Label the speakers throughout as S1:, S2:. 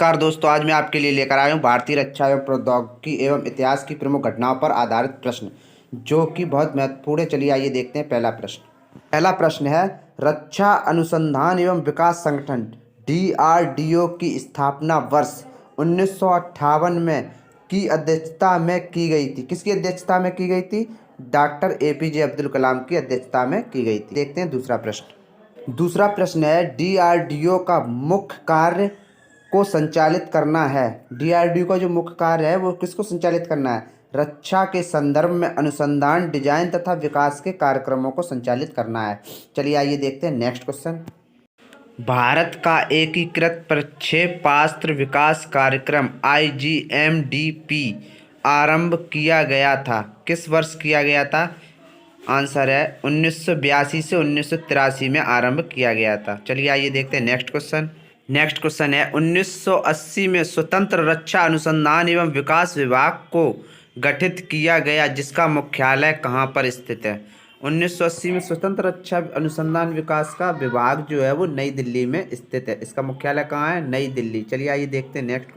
S1: नमस्कार दोस्तों, आज मैं आपके लिए लेकर आया हूँ भारतीय रक्षा एवं प्रौद्योगिकी एवं इतिहास की प्रमुख घटनाओं पर आधारित प्रश्न जो कि बहुत महत्वपूर्ण है। चलिए आइए देखते हैं पहला प्रश्न है, रक्षा अनुसंधान एवं विकास संगठन DRDO की स्थापना वर्ष 1958 में की अध्यक्षता में की गई थी। किसकी अध्यक्षता में की गई थी? डॉक्टर APJ अब्दुल कलाम की अध्यक्षता में की गई थी। देखते हैं दूसरा प्रश्न है, DRDO का मुख्य कार्य को संचालित करना है। DRDO का जो मुख्य कार्य है वो किसको संचालित करना है? रक्षा के संदर्भ में अनुसंधान, डिजाइन तथा विकास के कार्यक्रमों को संचालित करना है। चलिए आइए देखते हैं नेक्स्ट क्वेश्चन। भारत का एकीकृत प्रक्षेपास्त्र विकास कार्यक्रम IGMDP आरंभ किया गया था। किस वर्ष किया गया था? आंसर है 1982 से 1983 में आरंभ किया गया था। चलिए आइए देखते हैं नेक्स्ट क्वेश्चन है, 1980 में स्वतंत्र रक्षा अनुसंधान एवं विकास विभाग को गठित किया गया जिसका मुख्यालय कहाँ पर स्थित है? 1980 में स्वतंत्र रक्षा अनुसंधान विकास का विभाग जो है वो नई दिल्ली में स्थित है। इसका मुख्यालय कहाँ है? नई दिल्ली। चलिए आइए देखते हैं नेक्स्ट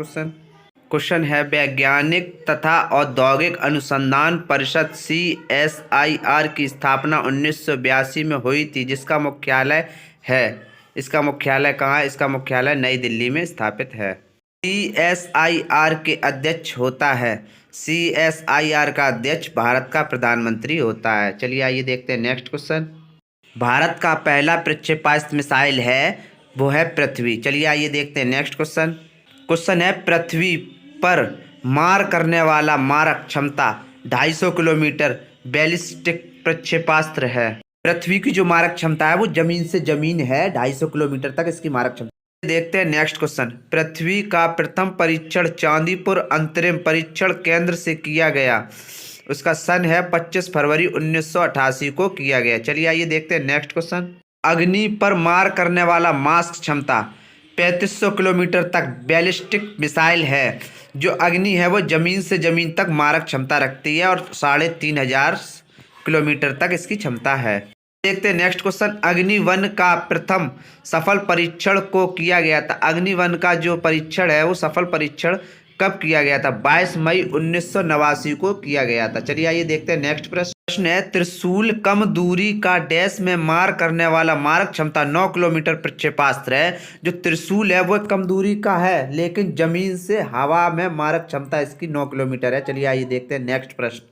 S1: क्वेश्चन है, वैज्ञानिक तथा औद्योगिक अनुसंधान परिषद CSIR की स्थापना 1982 में हुई थी जिसका मुख्यालय है। इसका मुख्यालय कहाँ है? इसका मुख्यालय नई दिल्ली में स्थापित है। CSIR के अध्यक्ष होता है, CSIR का अध्यक्ष भारत का प्रधानमंत्री होता है। चलिए आइए देखते हैं नेक्स्ट क्वेश्चन। भारत का पहला प्रक्षेपास्त्र मिसाइल है वो है पृथ्वी। चलिए आइए देखते हैं नेक्स्ट क्वेश्चन है, पृथ्वी पर मार करने वाला मारक क्षमता 250 किलोमीटर बैलिस्टिक प्रक्षेपास्त्र है। पृथ्वी की जो मारक क्षमता है वो जमीन से जमीन है, 250 किलोमीटर तक इसकी मारक क्षमता। देखते हैं नेक्स्ट क्वेश्चन। पृथ्वी का प्रथम परीक्षण चांदीपुर अंतरिम परीक्षण केंद्र से किया गया। उसका सन है 25 फरवरी 1988 को किया गया। चलिए आइए देखते हैं नेक्स्ट क्वेश्चन। अग्नि पर मार करने वाला मास्क क्षमता 3500 किलोमीटर तक बैलिस्टिक मिसाइल है। जो अग्नि है वो जमीन से जमीन तक मारक क्षमता रखती है और 3500 किलोमीटर तक इसकी क्षमता है। देखते हैं नेक्स्ट क्वेश्चन। अग्नि-1 का प्रथम सफल परीक्षण को किया गया था। अग्नि-1 का जो परीक्षण है वो सफल परीक्षण कब किया गया था? 22 मई 1989 को किया गया था। चलिए आइए देखते हैं नेक्स्ट प्रश्न है, त्रिशूल कम दूरी का डैश में मार करने वाला मारक क्षमता 9 किलोमीटर प्रक्षेपास्त्र है। जो त्रिशूल है वो कम दूरी का है लेकिन जमीन से हवा में मारक क्षमता इसकी 9 किलोमीटर है। चलिए आइए देखते हैं नेक्स्ट प्रश्न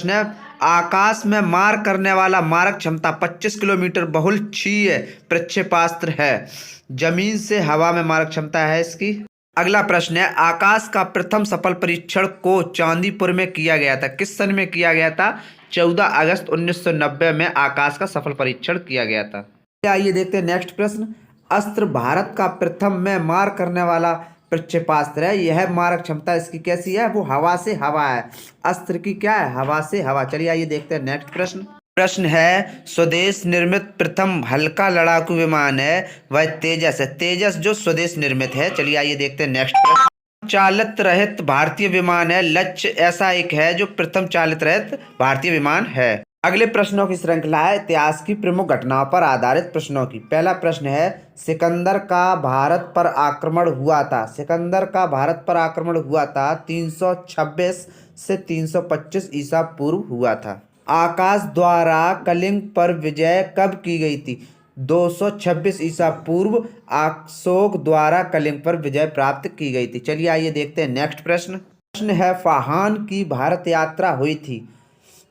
S1: है, आकाश में मार करने वाला मारक क्षमता 25 किलोमीटर बहुलक्षीय प्रक्षेपास्त्र है। जमीन से हवा में मारक क्षमता है इसकी। अगला प्रश्न है, आकाश का प्रथम सफल परीक्षण को चांदीपुर में किया गया था। किस सन में किया गया था? 14 अगस्त 1990 में आकाश का सफल परीक्षण किया गया था। आइए देखते हैं नेक्स्ट प्रश्न। अस्त्र भारत का प्रथम में मार करने वाला प्रक्षेपास्त्र है। यह मारक क्षमता इसकी कैसी है? वो हवा से हवा है। अस्त्र की क्या है? हवा से हवा। चलिए आइए देखते हैं नेक्स्ट प्रश्न है, स्वदेश निर्मित प्रथम हल्का लड़ाकू विमान है वह तेजस है। तेजस जो स्वदेश निर्मित है। चलिए आइए देखते हैं नेक्स्ट प्रश्न। चालित रहित भारतीय विमान है लक्ष्य ऐसा एक है जो प्रथम चालित रहित भारतीय विमान है। अगले प्रश्नों की श्रृंखला है इतिहास की प्रमुख घटनाओं पर आधारित प्रश्नों की। पहला प्रश्न है, सिकंदर का भारत पर आक्रमण हुआ था। सिकंदर का भारत पर आक्रमण हुआ था 326 से 325 ईसा पूर्व हुआ था। आकाश द्वारा कलिंग पर विजय कब की गई थी? 226 ईसा पूर्व अशोक द्वारा कलिंग पर विजय प्राप्त की गई थी। चलिए आइए देखते हैं नेक्स्ट प्रश्न है, फाहान की भारत यात्रा हुई थी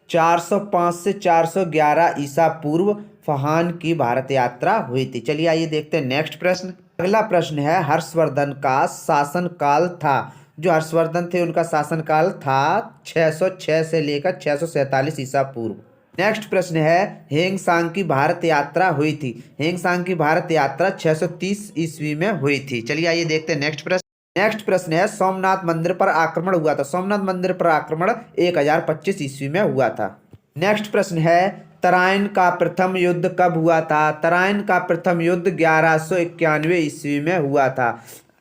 S1: 405 से 411 ईसा पूर्व फाहान की भारत यात्रा हुई थी। चलिए आइए देखते हैं नेक्स्ट प्रश्न। अगला प्रश्न है, हर्षवर्धन का शासनकाल था। जो हर्षवर्धन थे उनका शासनकाल था 606 से लेकर 647 ईसा पूर्व। नेक्स्ट प्रश्न है, हेंगसांग की भारत यात्रा हुई थी। हेंगसांग की भारत यात्रा 630 ईस्वी में हुई थी। चलिए आइए देखते हैं नेक्स्ट प्रश्न है, सोमनाथ मंदिर पर आक्रमण हुआ था। सोमनाथ मंदिर पर आक्रमण 1025 ईस्वी में हुआ था। नेक्स्ट प्रश्न है, तराइन का प्रथम युद्ध कब हुआ था? तराइन का प्रथम युद्ध 1191 ईस्वी में हुआ था।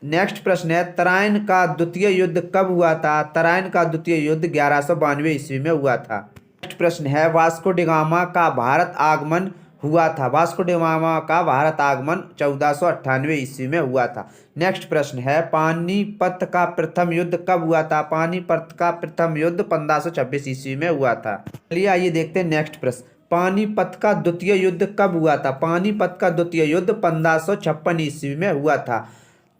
S1: नेक्स्ट प्रश्न है, तराइन का द्वितीय युद्ध कब हुआ था? तराइन का द्वितीय युद्ध 1192 ईस्वी में हुआ था। नेक्स्ट प्रश्न है, वास्को डी गामा का भारत आगमन हुआ था। वास्को डी गामा का भारत आगमन 1498 ईस्वी में हुआ था। नेक्स्ट प्रश्न है, पानीपत का प्रथम युद्ध कब हुआ था? पानीपत का प्रथम युद्ध 1526 ईस्वी में हुआ था। चलिए आइए देखते हैं नेक्स्ट प्रश्न, पानीपत का द्वितीय युद्ध कब हुआ था? पानीपत का द्वितीय युद्ध 1556 ईस्वी में हुआ था।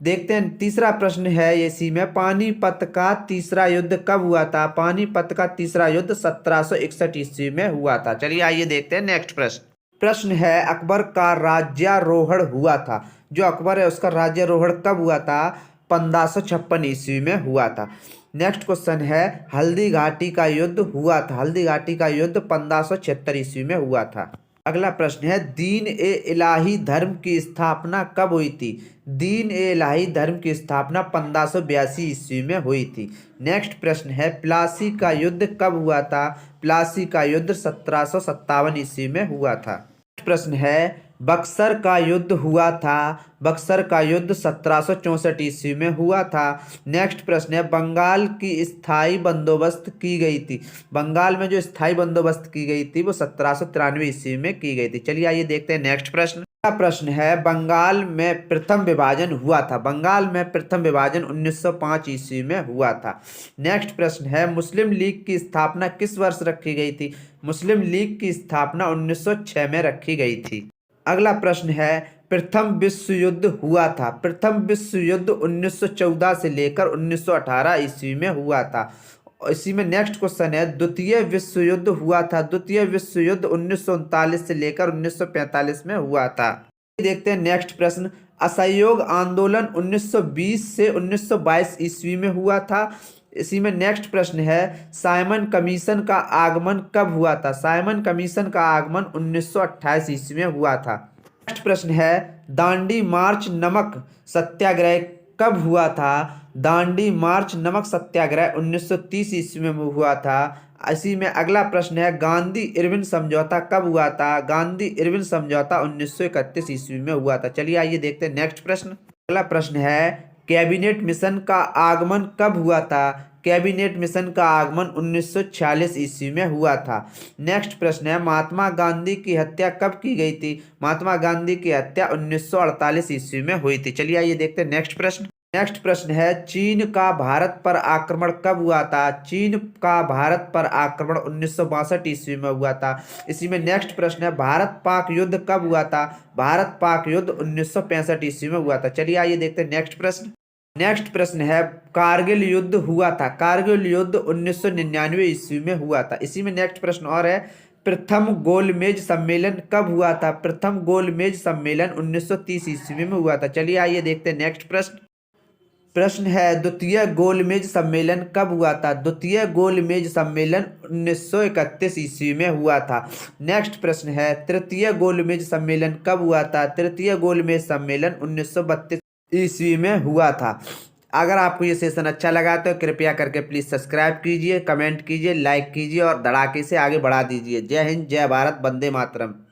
S1: देखते हैं तीसरा प्रश्न है इसी में, पानीपत का तीसरा युद्ध कब हुआ था? पानीपत का तीसरा युद्ध 1761 ईस्वी में हुआ था। चलिए आइए देखते हैं नेक्स्ट प्रश्न। प्रश्न है, अकबर का राज्यारोहण हुआ था, जो अकबर है उसका राज्यारोहण कब हुआ था? 1556 ईस्वी में हुआ था। नेक्स्ट क्वेश्चन है, हल्दी घाटी का युद्ध हुआ था, हल्दी घाटी का युद्ध 1576 ईस्वी में हुआ था। अगला प्रश्न है, दीन ए इलाही धर्म की स्थापना कब हुई थी? दीन ए इलाही धर्म की स्थापना 1582 ईस्वी में हुई थी। नेक्स्ट प्रश्न है, प्लासी का युद्ध कब हुआ था? प्लासी का युद्ध 1757 ईस्वी में हुआ था। नेक्स्ट प्रश्न है, बक्सर का युद्ध हुआ था, बक्सर का युद्ध 1764 ईस्वी में हुआ था। नेक्स्ट प्रश्न है, बंगाल की स्थायी बंदोबस्त की गई थी, बंगाल में जो स्थायी बंदोबस्त की गई थी वो 1793 ईस्वी में की गई थी। चलिए आइए देखते हैं नेक्स्ट प्रश्न। अगला प्रश्न है, बंगाल में प्रथम विभाजन हुआ था, बंगाल में प्रथम विभाजन 1905 ईस्वी में हुआ था। नेक्स्ट प्रश्न है, मुस्लिम लीग की स्थापना किस वर्ष रखी गई थी? मुस्लिम लीग की स्थापना 1906 में रखी गई थी। अगला प्रश्न है, प्रथम विश्व युद्ध हुआ था, प्रथम विश्व युद्ध 1914 से लेकर 1918 ईस्वी में हुआ था। इसी में नेक्स्ट क्वेश्चन है, द्वितीय विश्व युद्ध हुआ था, द्वितीय विश्व युद्ध 1939 से लेकर 1945 में हुआ था। देखते हैं नेक्स्ट प्रश्न, असहयोग आंदोलन 1920 से 1922 ईस्वी में हुआ था। इसी में नेक्स्ट प्रश्न है, साइमन कमीशन का आगमन कब हुआ था? साइमन कमीशन का आगमन 1928 ईस्वी में हुआ था। नेक्स्ट प्रश्न है, दांडी मार्च नमक सत्याग्रह कब हुआ था? दांडी मार्च नमक सत्याग्रह 1930 ईस्वी में हुआ था। इसी में अगला प्रश्न है, गांधी इरविन समझौता कब हुआ था? गांधी इरविन समझौता 1931 ईस्वी में हुआ था। चलिए आइए देखते हैं नेक्स्ट प्रश्न। अगला प्रश्न है, कैबिनेट मिशन का आगमन कब हुआ था? कैबिनेट मिशन का आगमन 1946 ईस्वी में हुआ था। नेक्स्ट प्रश्न है, महात्मा गांधी की हत्या कब की गई थी? महात्मा गांधी की हत्या 1948 ईस्वी में हुई थी। चलिए आइए देखते हैं नेक्स्ट प्रश्न। नेक्स्ट प्रश्न है, चीन का भारत पर आक्रमण कब हुआ था? चीन का भारत पर आक्रमण 1962 ईस्वी में हुआ था। इसी में नेक्स्ट प्रश्न है, भारत पाक युद्ध कब हुआ था? भारत पाक युद्ध 1965 ईस्वी में हुआ था। चलिए आइए देखते हैं नेक्स्ट प्रश्न। नेक्स्ट प्रश्न है, कारगिल युद्ध हुआ था, कारगिल युद्ध 1999 ईस्वी में हुआ था। इसी में नेक्स्ट प्रश्न और है, प्रथम गोलमेज सम्मेलन कब हुआ था? प्रथम गोलमेज सम्मेलन 1930 ईस्वी में हुआ था। चलिए आइए देखते हैं नेक्स्ट प्रश्न। प्रश्न है, द्वितीय गोलमेज सम्मेलन कब हुआ था? द्वितीय गोलमेज सम्मेलन 1931 ईस्वी में हुआ था। नेक्स्ट प्रश्न है, तृतीय गोलमेज सम्मेलन कब हुआ था? तृतीय गोलमेज सम्मेलन 1932 ईस्वी में हुआ था। अगर आपको ये सेशन अच्छा लगा तो कृपया करके प्लीज़ सब्सक्राइब कीजिए, कमेंट कीजिए, लाइक कीजिए और धड़ाके से आगे बढ़ा दीजिए। जय हिंद, जय भारत, वंदे मातरम।